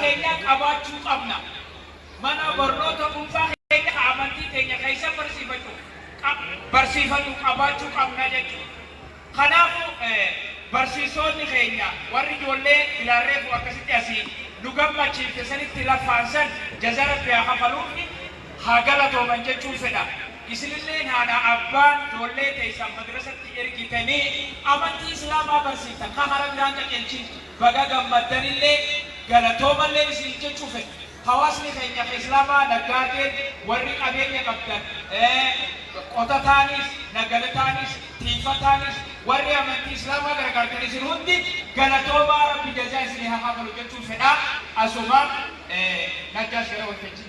keenya qabaachuu qabna. Mana barnoota dhuunfaa keenya amantii keenya keessa barsiifatu qabaachuu qabna jechuudha. Kanaafuu barsiisonni keenya warri ijoollee ilaalreefu akkasitti asii nu gammachiifte sanitti lafaansan jazara biraa kafaluufi haa galatooman jechuun fedha. Isinillee haadha abbaan ijoollee teessan madrasatti ergitanii amantii islaamaa barsiiftan kan hara biraan qajeelchiin baga gammaddanillee galatoomallee isin jechuun fedha. Hawaasni keenya islaamaa nagaateen warri qabeenya qabdan qotataanis nagalataanis tiifataanis warri amantii islaamaa gargaartan isin hundi galatoomaa rabbi jazaa isin haa kafalu jechuun fedha. Asuma nagaash gara waltajjii.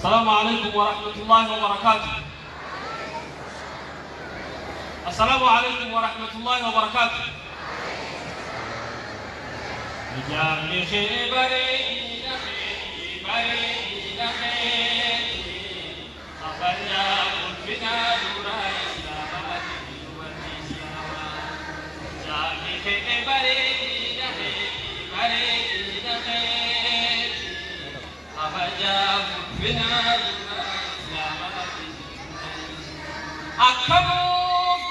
السلام عليكم ورحمة الله وبركاته. السلام عليكم ورحمة الله وبركاته. جامي خيبري أخرجا قلبنا دورا إسلام جامي خيبري أخرجا أكبر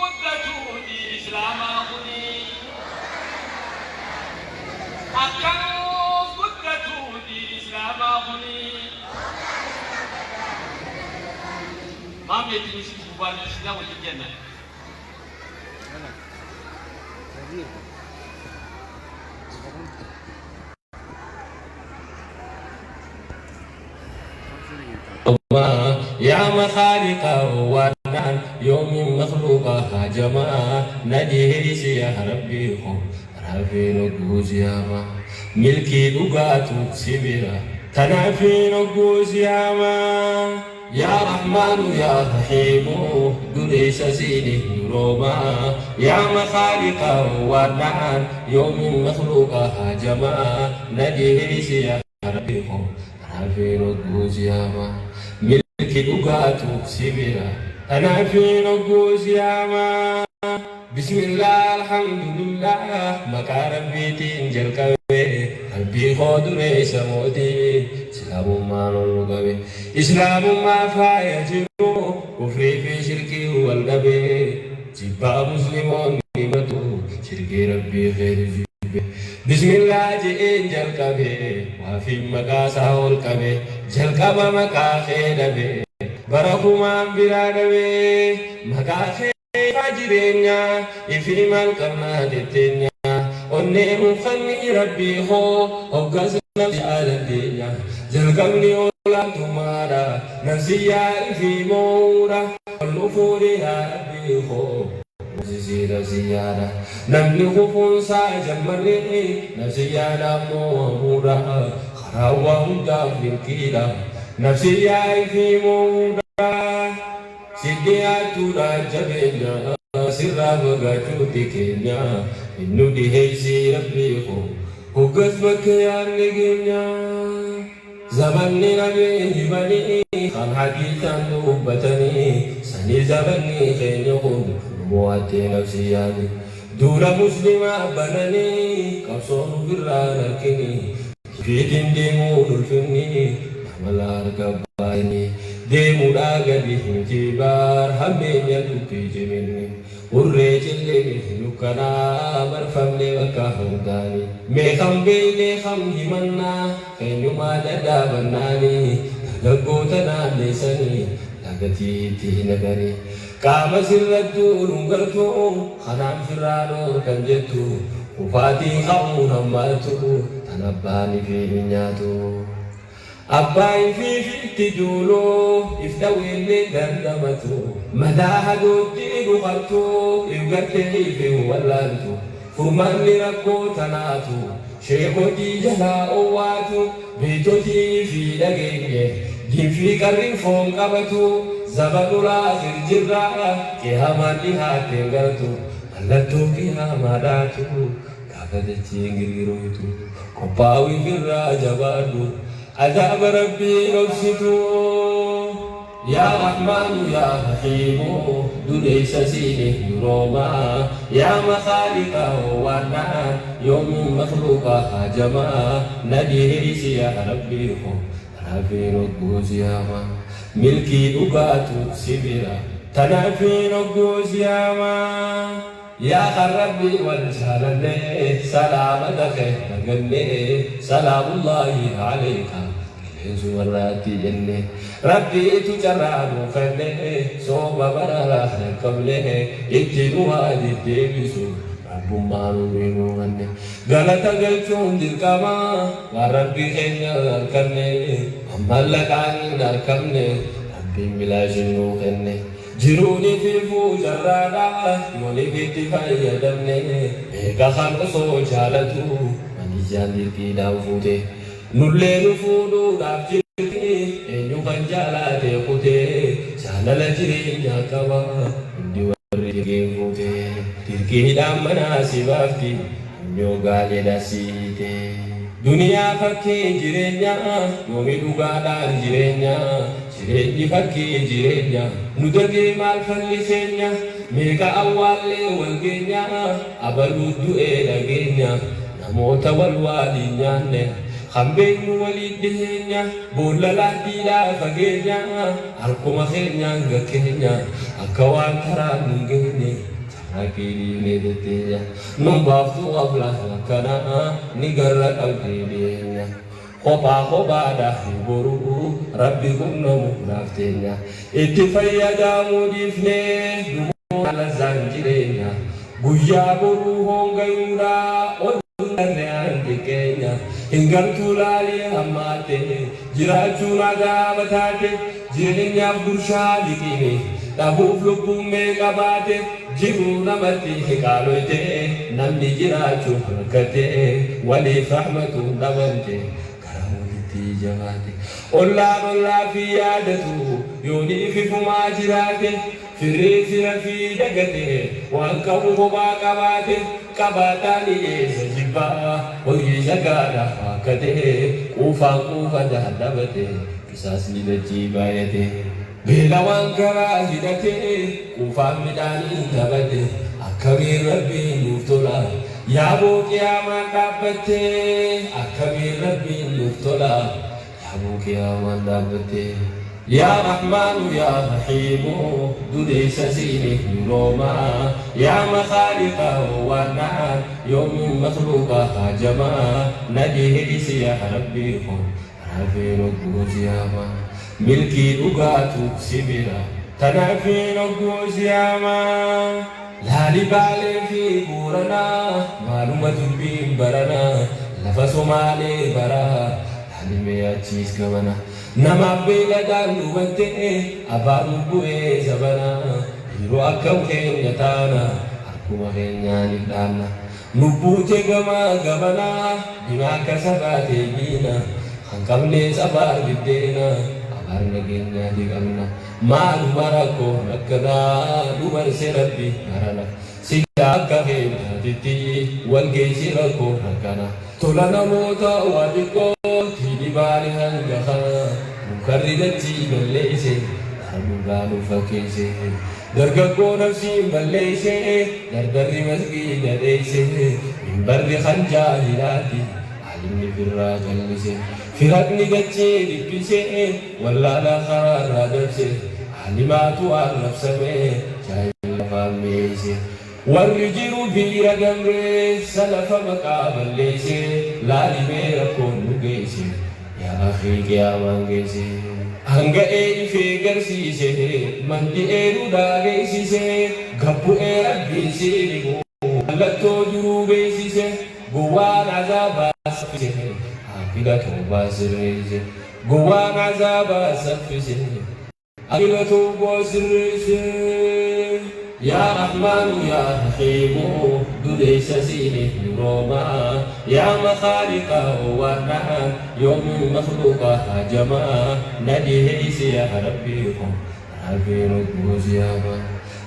قدتوني إسلام أخوني أكبر قدتوني إسلام أخوني ما ميتني سبحان الإسلام والجنة يا مخالق ونان يوم مخلوقها جماعة نجيه يا ربي خو رافي نقوز يا ما ملكي لقاتو سبرا تنافي نقوز يا ما يا رحمن يا رحيم قريش سيني روما يا مخالق ونان يوم مخلوقها جماعة نجيه يا ربي خو رافي نقوز يا ما ملكي لقاتو سبرا أنا في نقوس يا ما بسم الله الحمد لله مكارم بيتي انجل كوي قلبي خود ريس موتي إسلام ما نرقبي إسلام ما فايجرو كفري في شركي هو النبي جبا مسلمون نمتو شركي ربي خير جبي بسم الله جي انجل كبي وفي مكاسا والكبي جل كبا مكا خير barakumaan biraa dhabee maqaa kee jireenyaa ifi maal qabnaa jetteenyaa onnee mufanni rabbii hoo hoggas nafsi aalandeenya jalqabni olaantummaadha nafsiyyaa ifi moora ollu fuudhee yaa rabbii hoo musisiidha siyyaadha namni kufuunsaa jammarree nafsiyyaadha moomuudha karaawwaa hundaaf milkiidha nafsiyyaa ifi moora Sidiatura jabenya sirra bagachuuti keenya innu dhiheessii rabbii koo hoggas bakka yaadne keenya zabanni nabee himanii kan haqiiqaan dubbatanii sanii zabanni keenya kun mo'attee nafsi yaade duula muslimaa bananii qabsoon ofirraan harkini fiitiin deemuu ulfinni namala harka baay'inii deemuudhaa gadi jibaar hammeenya dubbii jiminni urree jillee dukkanaa barfamne bakka hundaani meeqam beelee kam himannaa keenyumaa dadhaabannaanii dargaggoota naanneessanii lagatiitti nagari qaama sirrattuu dhungartuu kanaan firraanoo kan jettu kufaatii qabuun hammaatu tan abbaanii fi nyaatu. Abbaay fi fitti duuloo iftawillee dandamatu madaa haguutti dhufartu ibgattee fi wallaantu furmaanni rakkoo tanaatu sheekotii jalaa owwaatu beetotii fi dhageenye diinfii qarriin foon qabatu zabanulaa sirjirraa qiyaamaan dhihaateen galtu mallattoo qiyaamaadhaatu gaafa jechiin girgiroitu qophaa'uu firraa jabaadhu عذاب ربي نفسته يا رحمن يا رحيم دليس سينه يروما يا مخالقه وانا يوم مخلوقه هجما نديه يا ربي تنافي نقوز يا ما ملكي أقاتو سبرا تنافي نقوز يا ما يا ربي والجلال سلامتك سلام الله عليك سوراتي جنة ربي تجرب فنه صوب برا قبله اتنوا ديبسو رب ما نورينو غنه غلطا غلطون دلكما وربي خينا كنه ملكان نركمنه ربي ملاجنو غنه جروني في فوجرادا يوني في تفايا دمنه ايقا خلقصو جالتو مني جاندر كي داوفوته nulle nufudu dafjirti enyu kanjala te kute chalala jirinya kawa indi warri gefute tirki damana sibafti enyu gale dasite dunia fakki jirenya yomi dugadan jirenya jirenya fakki jirenya nudage mal fallisenya meka awale wangenya abaludu edagenya namota walwalinya ne خمبين وليدهنيا بولا لا ديلا فجينيا أركوما خينيا غكينيا أكوان ترى نجيني تراكيني ندتيا نبافو أبلا كنا نجرا كالكينيا خوبا دا يبورو ربي كنا مرافتينيا اتفايا دامو ديفني نمو على زنجيرينيا بويا برو هونغيورا Hingga tulali amate, jiraju naga batate, jirinya bursa dikini, tabu flupu mega bate, jiru namati hikalote, namni jiraju kate, wali fahmatu damante, karamuliti jamate. Allah fiyadatu, yoni fi fumajirate, firri fi dagate, wankamu kabate. Kabatani sejiba, oye jagada kate, kufa dahadabate, kisas jibayate. Bela wangkara hidate, kufa medani dabate, akabir rabbi nuftola, yabo kiamat dabate, akabir rabbi nuftola, yabo kiamat dabate. يا رحمن يا رحيم دليس سينه يروما يا مخالقه وانا يوم مخلوقه هجما نديه سيا ربيكم تنافي نقوز يا ما ملكي أقاتو سبرا تنافي نقوز يا ما لا لبالي في بورنا معلومة بين برنا لفسو مالي برا لاني أتشيز كمانا nama bela dan luwante abaru bue zabana hiro akau kenya tana aku mahenya ni dana nubute gama gabana dimaka sabate gina hangkamne sabar bidena abar nagenya di kamna malu marako nakada dubar serabi marana sida kahena titi walge sirako nakana tolana mota wadiko tidibari hangahana mukarridati balleise hamuganu fakise dargaggo nafsi balleise dardarri masgida deise min barri khanjahilati alimni firra jalise firatni gache dipise walla la kharara dabse alimatu arnafsame jahil famise والرجل في رقمري سلف مقابل ليسي لا لمير كون نقيسي يا أخي يا منقيسي هنگا اي في قرسيسي من دي ايرو داقيسي قبو اي ربي سيريكو لتو جروبيسي قوان عذابا سفسي حقيقة توبا سريسي قوان عذابا سفسي حقيقة توبا سريسي يا رحمن يا رحيم دليس سينه يروما يا مخالقه وانا يوم مخلوقه هجما نديه سيا ربيكم ربي نقوز يا ما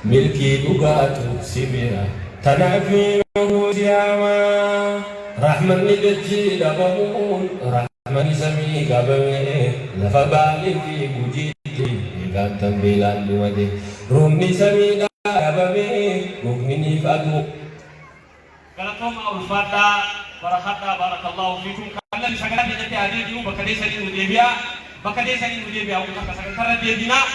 ملكي أقاتو سبرا تنافي نقوز يا ما رحمن نجي لبمون رحمن سمي قبمي لفبالي في بجيتي Sagantam beelaan dhumate roobni samiidhaa dhabame mukni fadu. Galatooma ulfaadhaa barakadhaa barakallahu fiikum kallan sagantaa jedhate adii jiru bakka deessanii nu deebi'aa bakka deessanii nu deebi'aa akka sagantarra deebinaa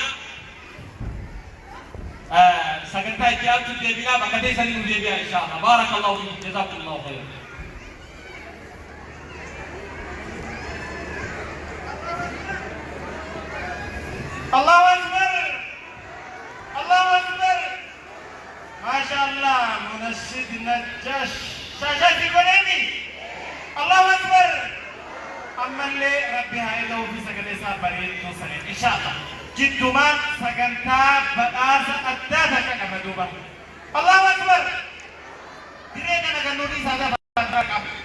sagantaa itti aantu deebinaa bakka deessanii nu deebi'aa inshaallah barakallahu fiikum jazakumullahu khayran. Allahu Akbar, Allahu Akbar. MashaAllah, Munashid Najash Shashati Konemi. Allahu Akbar. Ammallee Rabbi haa eeguu fi sagalee isaa bareedduu sana inshaallah. Jiddumaan sagantaa badhaasa addaa takka qaba duuba. Allahu Akbar. Diree kana kan nuti isaa qaba.